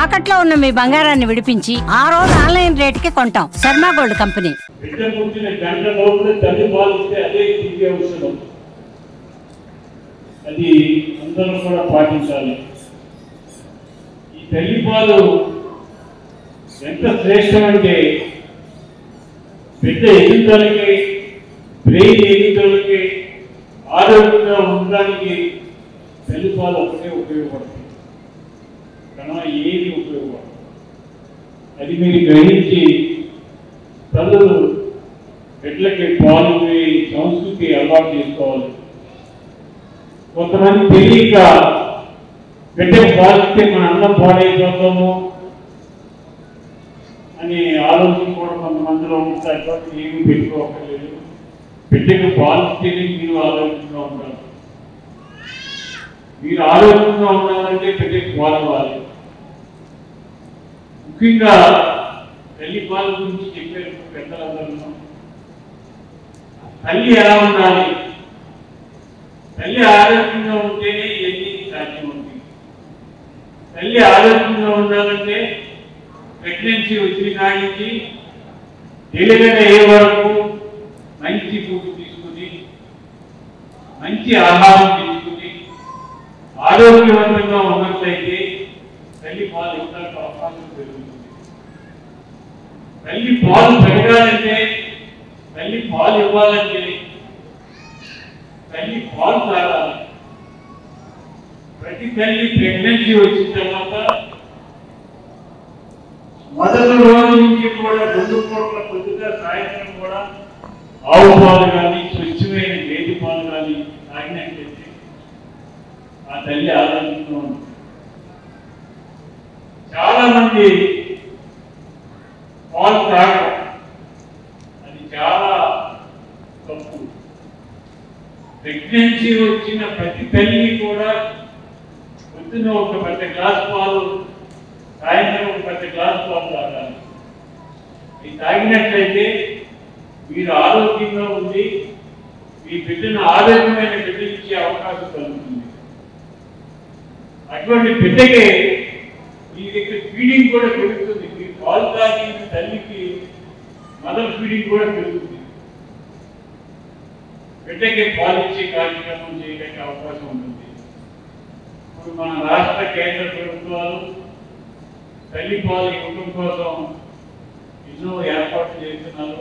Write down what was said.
తాకట్లో ఉన్న మీ బంగారాన్ని విడిపించి ఆ రోజు ఆన్లైన్ రేటుకి కొంటాం. Sharma gold company. బిడ్డ పుట్టిన గంట లోపల తల్లి పాలు ఇస్తే అదే తిరిగి అవసరం. అది అందరూ కూడా పాటించాలి. ఈ తల్లి పాలు ఎంత శ్రేష్టం అంటే బిడ్డ ఎదుగుదలకి, బ్రెయిన్ ఎదుగుదలకి, ఆరోగ్యంగా ఉండడానికి తల్లి పాలు ఒకటే ఉపయోగపడుతుంది. కన్నా ఏది ఉపయోగపడదు. అది మీరు గ్రహించి తల్లులు బిడ్డలకి పాలు సంస్కృతి అలవాటు చేసుకోవాలి. కొంతమంది తెలియక బిడ్డకు పాలిస్తే మన అన్నం పాడైపోతాము అని ఆలోచన కూడా కొంతమందిలో ఉంటారు. కాబట్టి ఏమీ పెట్టుకోకర్లేదు. బిడ్డకు పాలిస్తేనే మీరు ఆరోగ్యంగా ఉంటారు. మీరు ఆరోగ్యంగా ఉండాలంటే బిడ్డకు పాలు ఇవ్వాలి. ముఖ్యంగా తల్లి పాల గురించి చెప్పారు పెద్దలందరూ. తల్లి ఎలా ఉండాలి? తల్లి ఆరోగ్యంగా ఉంటేనే ఇవన్నీ సాధ్యమవుతుంది. తల్లి ఆరోగ్యంగా ఉండాలంటే ప్రెగ్నెన్సీ వచ్చిన కాడి నుంచి డెలివరీ అయ్యే వరకు మంచి ఫుడ్ తీసుకుని, మంచి ఆహారం తీసుకుని ఆరోగ్యవంతంగా ఉన్నట్లయితే తల్లి పాలు ఇవ్వడానికి అవకాశం పెరుగుతుంది. తల్లి పాలు పెరగాలంటే, తల్లి పాలు ఇవ్వాలంటే తల్లి పాలు తాగాలి. ప్రతి తల్లి ప్రెగ్నెన్సీ వచ్చిన తర్వాత మొదటి రోజు నుంచి కూడా 2 పూట్ల పొద్దుగా సాయంత్రం కూడా ఆవు పాలు కానీ, స్వచ్ఛమైన గేదె పాలు కానీ తాగినట్లయితే ఆ తల్లి ఆరోగ్యంగా ఉంటుంది. చాలా మంది పాలు తాగడం అది చాలా తప్పు. ప్రెగ్నెన్సీ వచ్చిన ప్రతి తల్లి కూడా పొద్దున ఒక పెద్ద గ్లాస్ పాలు, సాయంత్రం ఒక పెద్ద గ్లాస్ పాలు తాగాలి. ఇది తాగినట్లయితే మీరు ఆరోగ్యంగా ఉండి మీ బిడ్డను ఆరోగ్యమైన బిడ్డ ఇచ్చే అవకాశం కలుగుతుంది. అటువంటి బిడ్డకి మీ దగ్గర ఫీడింగ్ కూడా పెరుగుతుంది. మీరు పాలు తాగిన తల్లికి మదర్ ఫీడింగ్ కూడా పెరుగుతుంది. బిడ్డకి పాలిచ్చే కార్యక్రమం చేయడానికి అవకాశం ఉంటుంది. ఇప్పుడు మన రాష్ట్ర కేంద్ర ప్రభుత్వాలు తల్లి పాలు ఇవ్వడం కోసం ఎన్నో ఏర్పాట్లు చేస్తున్నారు.